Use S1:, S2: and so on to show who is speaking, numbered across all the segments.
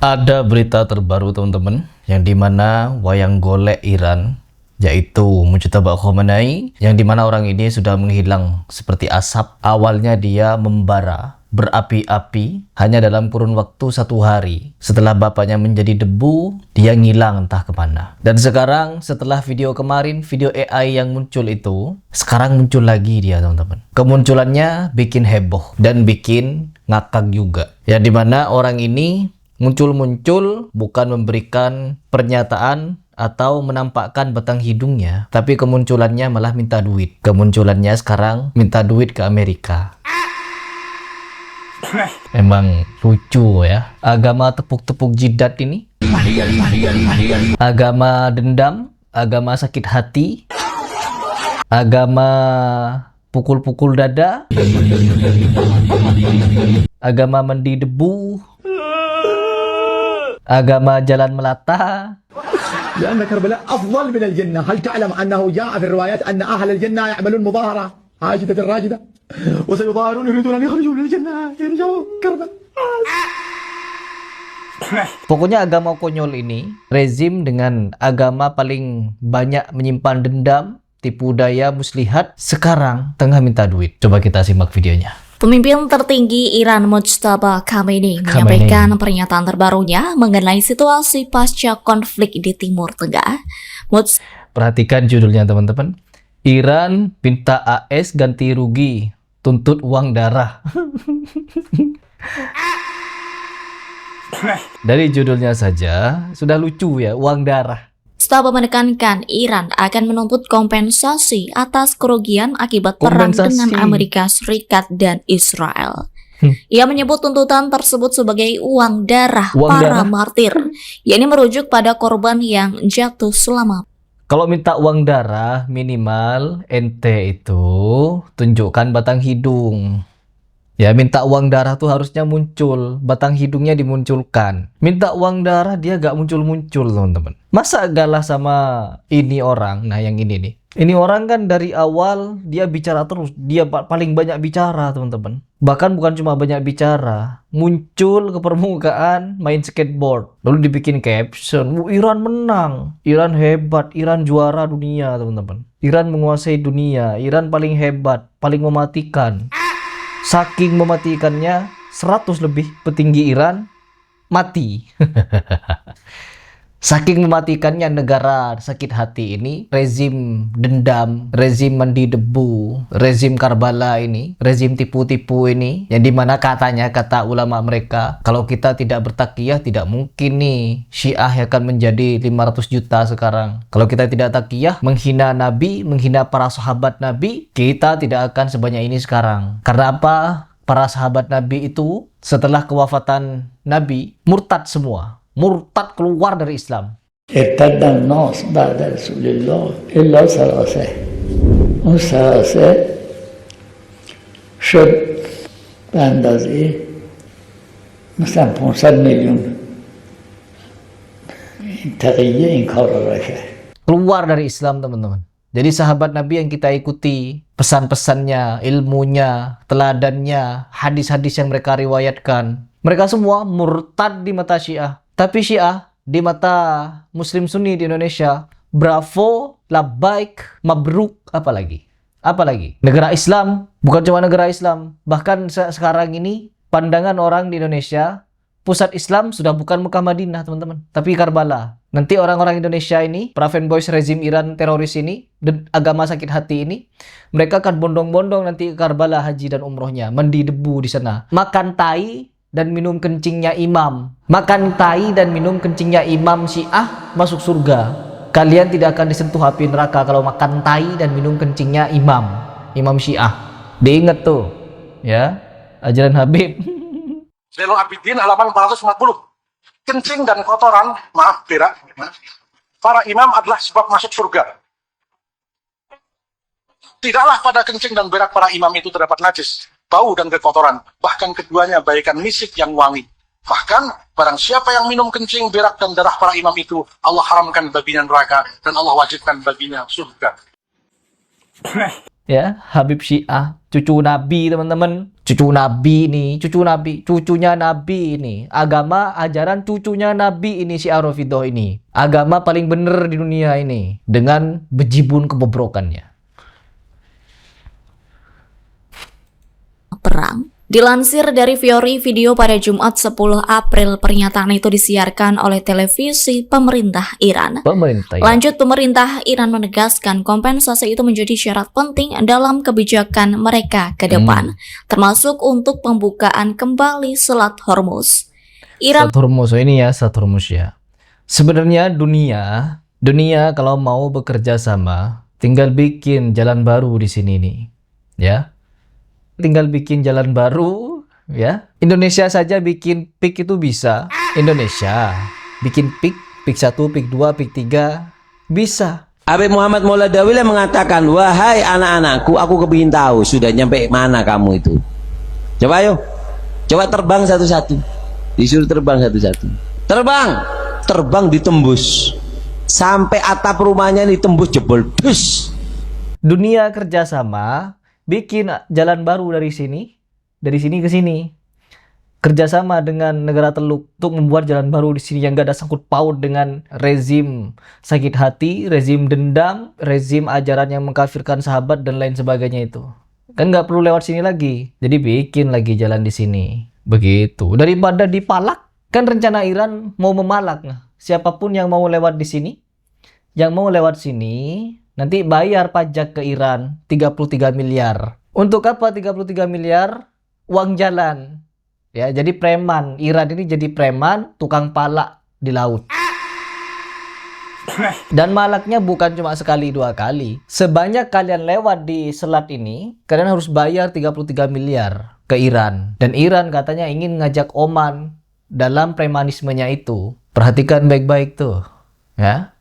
S1: Ada berita terbaru teman-teman, yang dimana wayang golek Iran, yaitu Mujtaba Khomeini, yang dimana orang ini sudah menghilang seperti asap. Awalnya dia membara, berapi-api, hanya dalam kurun waktu 1 hari. Setelah bapaknya menjadi debu, dia ngilang entah kemana. Dan sekarang setelah video kemarin, video AI yang muncul itu, sekarang muncul lagi dia teman-teman. Kemunculannya bikin heboh dan bikin ngakak juga. Yang dimana orang ini muncul bukan memberikan pernyataan atau menampakkan batang hidungnya, tapi kemunculannya malah minta duit. Kemunculannya sekarang minta duit ke Amerika. Emang lucu ya, agama tepuk-tepuk jidat ini, agama dendam, agama sakit hati, agama pukul-pukul dada, agama mandi debu, agama jalan melata.
S2: لأن كربلاء أفضل من الجنة. هل تعلم أنه جاء في الروايات أن أهل الجنة يعملون مظاهرة عاجدة راجدة وسيظاهرون يريدون أن يخرجوا من الجنة يرجعوا كربلاء.
S1: Pokoknya agama konyol ini, rezim dengan agama paling banyak menyimpan dendam, tipu daya muslihat, sekarang tengah minta duit. Coba kita simak videonya.
S3: Pemimpin tertinggi Iran Mujtaba Khomeini menyampaikan pernyataan terbarunya mengenai situasi pasca konflik di Timur Tengah.
S1: Perhatikan judulnya teman-teman. Iran minta AS ganti rugi, tuntut uang darah. Dari judulnya saja sudah lucu ya, uang darah.
S3: Mujtaba menekankan Iran akan menuntut kompensasi atas kerugian akibat perang dengan Amerika Serikat dan Israel. Ia menyebut tuntutan tersebut sebagai uang darah para martir, yakni merujuk pada korban yang jatuh selama.
S1: Kalau minta uang darah, minimal ente itu tunjukkan batang hidung. Ya, minta uang darah tuh harusnya muncul, batang hidungnya dimunculkan. Minta uang darah dia gak muncul-muncul teman-teman. Masa galah sama ini orang, nah yang ini nih. Ini orang kan dari awal dia bicara terus, dia paling banyak bicara teman-teman. Bahkan bukan cuma banyak bicara, muncul ke permukaan main skateboard. Lalu dibikin caption, Iran menang, Iran hebat, Iran juara dunia teman-teman. Iran menguasai dunia, Iran paling hebat, paling mematikan. Saking mematikannya, 100 lebih petinggi Iran mati. Saking mematikannya negara sakit hati ini, rezim dendam, rezim mandi debu, rezim Karbala ini, rezim tipu-tipu ini, yang dimana katanya, kata ulama mereka, kalau kita tidak bertakiyah tidak mungkin nih Syiah akan menjadi 500 juta sekarang. Kalau kita tidak takiyah, menghina Nabi, menghina para sahabat Nabi, kita tidak akan sebanyak ini sekarang. Karena apa? Para sahabat Nabi itu setelah kewafatan Nabi murtad semua. Murtad, keluar dari Islam.
S4: ارتد الناس بعد رسول الله إلا ثلاثة. اون ثلاثة شد به اندازه مثلا 500 میلیون تقیه این کار را کرد.
S1: Keluar dari Islam teman-teman. Jadi sahabat Nabi yang kita ikuti, pesan-pesannya, ilmunya, teladannya, hadis-hadis yang mereka riwayatkan, mereka semua murtad di mata Syiah. Tapi Syiah di mata Muslim Sunni di Indonesia, bravo, labbaik, mabruk, apalagi? Negara Islam, bukan cuma negara Islam. Bahkan sekarang ini, pandangan orang di Indonesia, pusat Islam sudah bukan Mekah Madinah teman-teman, tapi Karbala. Nanti orang-orang Indonesia ini, para fanboys rezim Iran teroris ini, dan agama sakit hati ini, mereka akan bondong-bondong nanti ke Karbala haji dan umrohnya, mandi debu di sana, makan tai dan minum kencingnya imam. Makan tai dan minum kencingnya imam Syiah masuk surga. Kalian tidak akan disentuh api neraka kalau makan tai dan minum kencingnya imam Syiah. Diingat tuh ya, ajaran Habib.
S5: Zainul Abidin halaman 440. Kencing dan kotoran, maaf berak, para imam adalah sebab masuk surga. Tidaklah pada kencing dan berak para imam itu terdapat najis, bau dan kekotoran, bahkan keduanya bagaikan misik yang wangi. Bahkan barang siapa yang minum kencing, berak dan darah para imam itu, Allah haramkan baginya neraka dan Allah wajibkan baginya surga.
S1: Ya, Habib Syiah, cucu Nabi teman-teman. Cucu Nabi nih, cucunya Nabi ini. Agama, ajaran cucunya Nabi ini Syiah Rafidhah ini. Agama paling bener di dunia ini. Dengan bejibun kebobrokannya.
S3: Perang. Dilansir dari Fiori Video pada Jumat 10 April, pernyataan itu disiarkan oleh televisi pemerintah Iran. Lanjut, pemerintah Iran menegaskan kompensasi itu menjadi syarat penting dalam kebijakan mereka ke depan, termasuk untuk pembukaan kembali Selat Hormuz.
S1: Selat Hormuz, ini ya, Selat Hormuz ya. Sebenarnya dunia kalau mau bekerja sama, tinggal bikin jalan baru di sini nih, ya. Tinggal bikin jalan baru, ya. Indonesia saja bikin PIK itu bisa. Indonesia bikin PIK 1, PIK 2, PIK 3 bisa.
S6: Habib Muhammad Mauladawi mengatakan, wahai anak-anakku, aku kepingin tahu sudah nyampe mana kamu itu. Coba ayo, coba terbang satu-satu. Disuruh terbang satu-satu. Terbang ditembus sampai atap rumahnya ditembus jebol. Dus.
S1: Dunia kerjasama. Bikin jalan baru dari sini ke sini. Kerjasama dengan negara Teluk untuk membuat jalan baru di sini yang gak ada sangkut paut dengan rezim sakit hati, rezim dendam, rezim ajaran yang mengkafirkan sahabat dan lain sebagainya itu. Kan gak perlu lewat sini lagi. Jadi bikin lagi jalan di sini. Begitu. Daripada dipalak, kan rencana Iran mau memalak. Nah, siapapun yang mau lewat di sini, nanti bayar pajak ke Iran 33 miliar. Untuk apa 33 miliar? Uang jalan. Ya, jadi preman. Iran ini jadi preman, tukang palak di laut. Dan malaknya bukan cuma sekali 2 kali. Sebanyak kalian lewat di selat ini, kalian harus bayar 33 miliar ke Iran. Dan Iran katanya ingin ngajak Oman dalam premanismenya itu. Perhatikan baik-baik tuh, ya.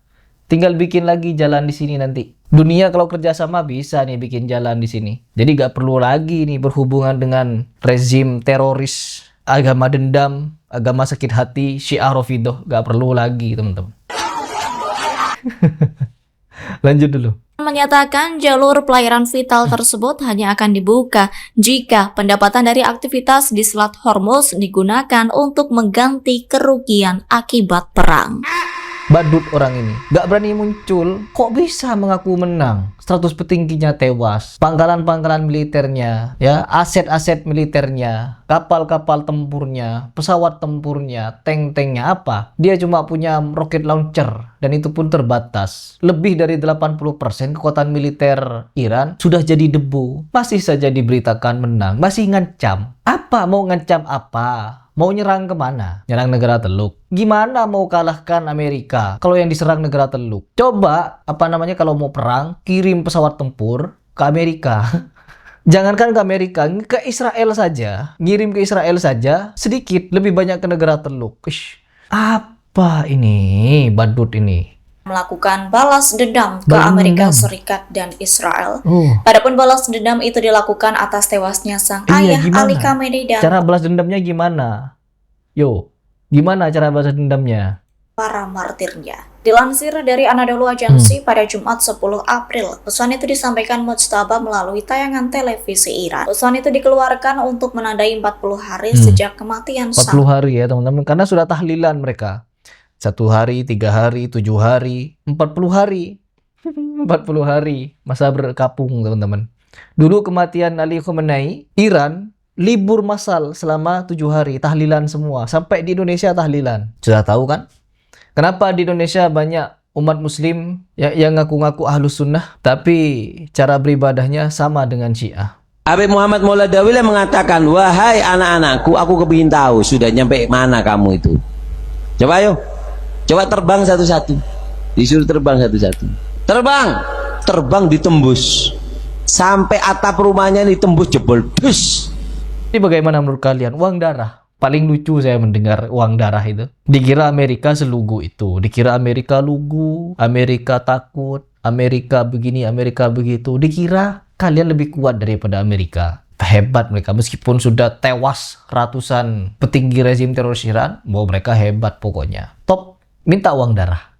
S1: Tinggal bikin lagi jalan di sini nanti. Dunia kalau kerjasama bisa nih bikin jalan di sini. Jadi gak perlu lagi nih berhubungan dengan rezim teroris, agama dendam, agama sakit hati, Syiah Rafidhah. Gak perlu lagi teman-teman. Lanjut dulu.
S3: Menyatakan jalur pelayaran vital tersebut hanya akan dibuka jika pendapatan dari aktivitas di Selat Hormuz digunakan untuk mengganti kerugian akibat perang.
S1: Badut orang ini, gak berani muncul. Kok bisa mengaku menang? 100 petingginya tewas, pangkalan-pangkalan militernya, ya, aset-aset militernya, kapal-kapal tempurnya, pesawat tempurnya, tank-tanknya apa? Dia cuma punya rocket launcher, dan itu pun terbatas. Lebih dari 80% kekuatan militer Iran sudah jadi debu. Masih saja diberitakan menang, masih ngancam. Apa? Mau ngancam apa? Mau nyerang kemana? Nyerang negara Teluk. Gimana mau kalahkan Amerika kalau yang diserang negara Teluk? Coba, kalau mau perang, kirim pesawat tempur ke Amerika. Jangankan ke Amerika, ke Israel saja. Ngirim ke Israel saja, sedikit, lebih banyak ke negara Teluk. Ish, apa ini? Badut ini.
S3: Melakukan balas dendam ke Amerika Serikat dan Israel. Padahal balas dendam itu dilakukan atas tewasnya sang ayah Ali Khamenei dan
S1: cara balas dendamnya gimana? Gimana cara balas dendamnya?
S3: Para martirnya. Dilansir dari Anadolu Agency pada Jumat 10 April, pesan itu disampaikan Mujtaba melalui tayangan televisi Iran. Pesan itu dikeluarkan untuk menandai 40 hari sejak kematian
S1: 40 hari ya teman-teman, karena sudah tahlilan mereka. 1 hari, 3 hari, 7 hari, 40 hari. 40 hari masa berkapung teman-teman. Dulu kematian Ali Khamenei, Iran libur massal selama 7 hari, tahlilan semua. Sampai di Indonesia tahlilan. Sudah tahu kan? Kenapa di Indonesia banyak umat muslim yang ngaku-ngaku ahlus sunnah, tapi cara beribadahnya sama dengan Syiah.
S6: Habib Muhammad Mauladawi mengatakan, wahai anak-anakku, aku kepingin tahu sudah nyampe mana kamu itu. Coba ayo, coba terbang satu-satu. Disuruh terbang satu-satu. Terbang ditembus sampai atap rumahnya ditembus jebol. Dus.
S1: Ini bagaimana menurut kalian? Uang darah. Paling lucu saya mendengar uang darah itu. Dikira Amerika selugu itu. Dikira Amerika lugu, Amerika takut, Amerika begini, Amerika begitu. Dikira kalian lebih kuat daripada Amerika. Hebat mereka. Meskipun sudah tewas ratusan petinggi rezim teroris Iran, bahwa mereka hebat pokoknya. Top, minta uang darah.